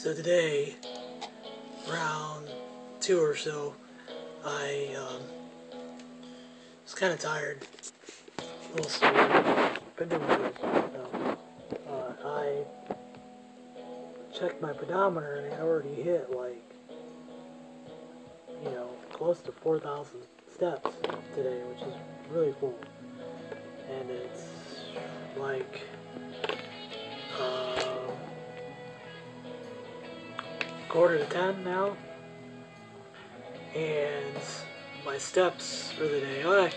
So today, round 2 or so, I was kind of tired, a little sore, been doing good. I checked my pedometer and I already hit like, close to 4,000 steps today, which is really cool. And it's like, quarter to 10 now, and my steps for the day, well, I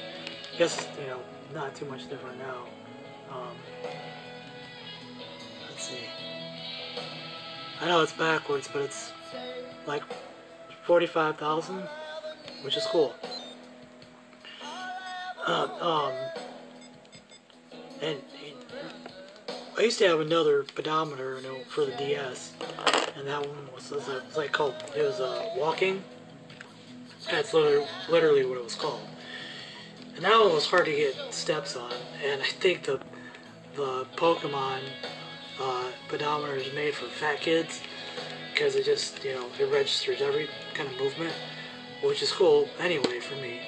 guess, not too much different now. Let's see, I know it's backwards, but it's like 45,000, which is cool. And I used to have another pedometer, for the DS, and that one was like called, it was walking. That's literally what it was called. And that one was hard to get steps on, and I think the Pokemon pedometer is made for fat kids, because it just, it registers every kind of movement, which is cool anyway for me.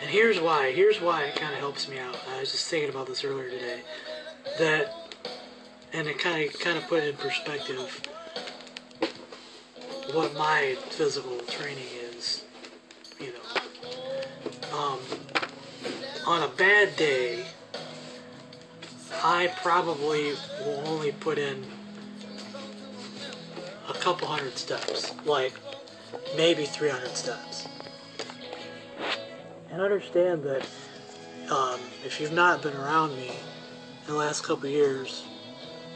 And here's why it kind of helps me out. I was just thinking about this earlier today, and it kind of put in perspective what my physical training is. On a bad day, I probably will only put in a couple hundred steps, like maybe 300 steps. And understand that if you've not been around me in the last couple of years,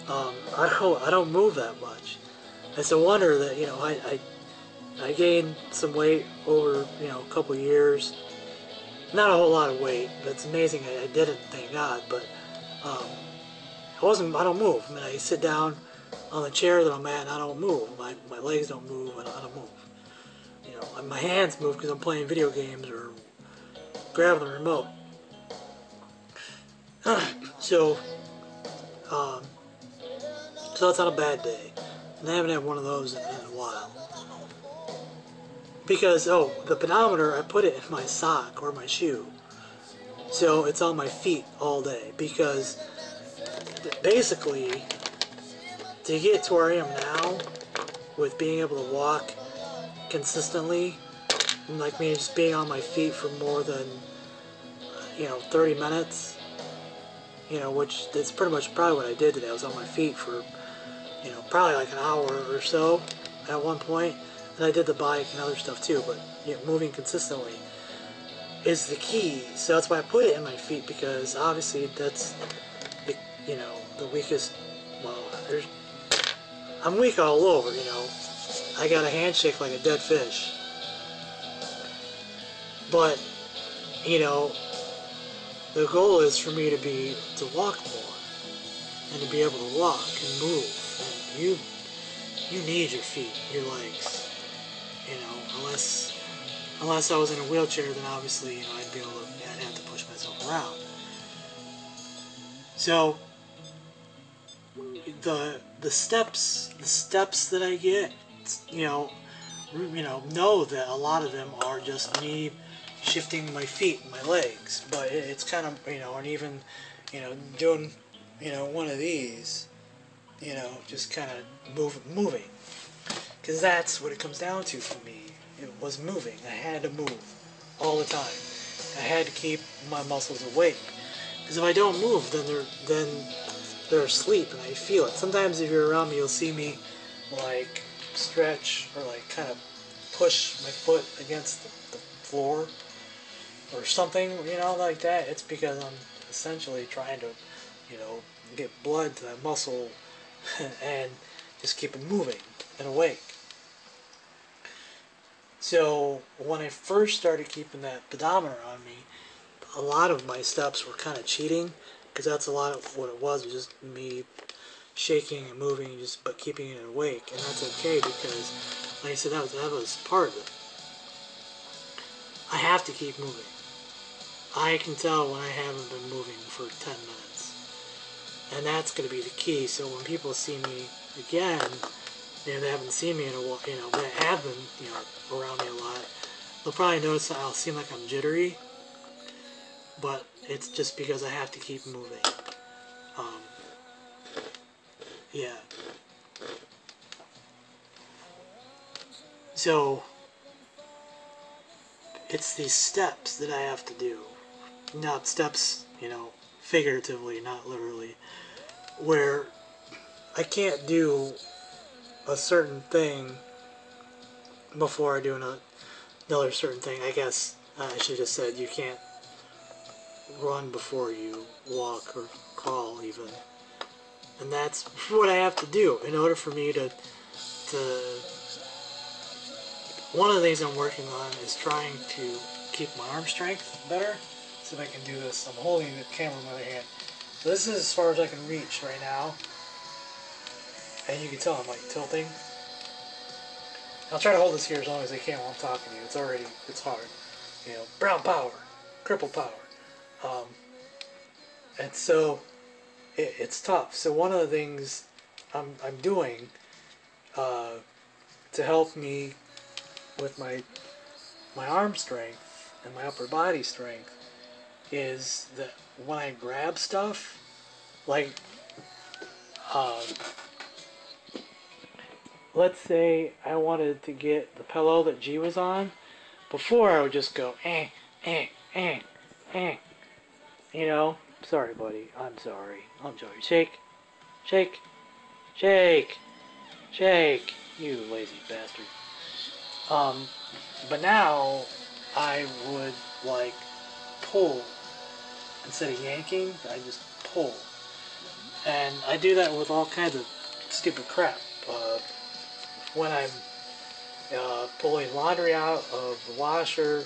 I don't move that much. It's a wonder that I gained some weight over a couple of years. Not a whole lot of weight, but it's amazing I didn't, thank God. But I don't move. I mean, I sit down on the chair that I'm at and I don't move. My legs don't move and I don't move. My hands move because I'm playing video games or grabbing the remote. So that's on a bad day, and I haven't had one of those in a while. Because, the pedometer, I put it in my sock or my shoe, so it's on my feet all day. Because basically, to get to where I am now, with being able to walk consistently, and like me just being on my feet for more than 30 minutes, which that's pretty much probably what I did today. I was on my feet for probably like an hour or so at one point, and I did the bike and other stuff too. But moving consistently is the key. So that's why I put it in my feet, because obviously that's the weakest. Well, I'm weak all over. I got a handshake like a dead fish. But the goal is for me to walk more, and to be able to walk and move. And you need your feet, your legs. Unless I was in a wheelchair, then obviously I'd have to push myself around. So the steps that I get, know that a lot of them are just me shifting my feet and my legs, but it's kind of, and even, doing, one of these, just kind of moving, because that's what it comes down to for me. It was moving. I had to move all the time. I had to keep my muscles awake, because if I don't move, then they're asleep, and I feel it. Sometimes if you're around me, you'll see me like stretch or like kind of push my foot against the floor or something, like that. It's because I'm essentially trying to, get blood to that muscle and just keep it moving and awake. So when I first started keeping that pedometer on me, a lot of my steps were kind of cheating, because that's a lot of what it was just me shaking and moving, but keeping it awake. And that's okay, because, like I said, that was part of it. I have to keep moving. I can tell when I haven't been moving for 10 minutes. And that's going to be the key. So when people see me again, they haven't seen me in a while, but have been, around me a lot, they'll probably notice that I'll seem like I'm jittery, but it's just because I have to keep moving. Yeah. So it's these steps that I have to do. Not steps, figuratively, not literally, where I can't do a certain thing before I do another certain thing. I guess I should have said you can't run before you walk or crawl even. And that's what I have to do in order for me to one of the things I'm working on is trying to keep my arm strength better. See if I can do this. I'm holding the camera in my other hand. So this is as far as I can reach right now. And you can tell I'm like tilting. I'll try to hold this here as long as I can while I'm talking to you. It's hard. Brown power, cripple power. And so it's tough. So one of the things I'm doing to help me with my arm strength and my upper body strength is that when I grab stuff, like let's say I wanted to get the pillow that G was on. Before I would just go sorry buddy, I'm sorry, shake, shake, shake, shake, you lazy bastard. But now I would like pull instead of yanking. I just pull, and I do that with all kinds of stupid crap. When I'm pulling laundry out of the washer,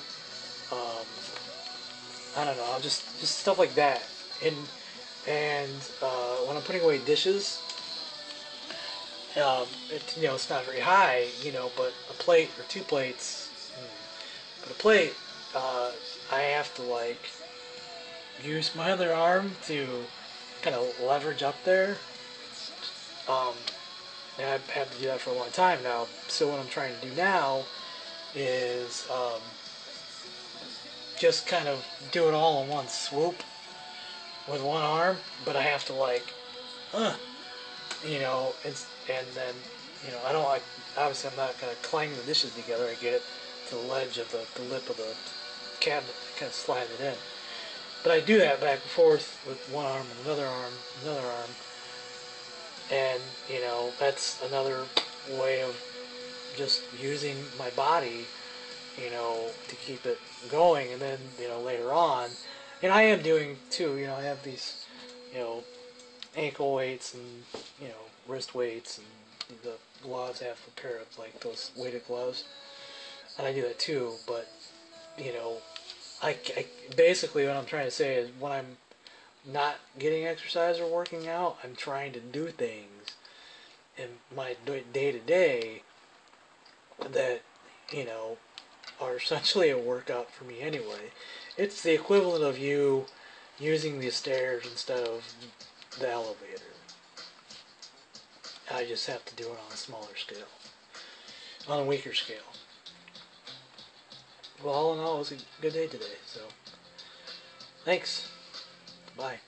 I don't know, just stuff like that. And when I'm putting away dishes, it's not very high, but a plate or two plates. But a plate, I have to like use my other arm to kind of leverage up there. And I've had to do that for a long time now. So what I'm trying to do now is just kind of do it all in one swoop with one arm, but I have to like, and then, I don't like, obviously I'm not going to clang the dishes together. I get it to the ledge of the lip of the cabinet, kind of slide it in. But I do that back and forth with one arm and another arm, and, that's another way of just using my body, to keep it going. And then, later on, and I am doing too, I have these, ankle weights and, wrist weights, and the gloves, I have a pair of like those weighted gloves, and I do that too. But, I basically what I'm trying to say is when I'm not getting exercise or working out, I'm trying to do things in my day-to-day that, are essentially a workout for me anyway. It's the equivalent of you using the stairs instead of the elevator. I just have to do it on a smaller scale, on a weaker scale. Well, all in all, it was a good day today, so thanks. Bye.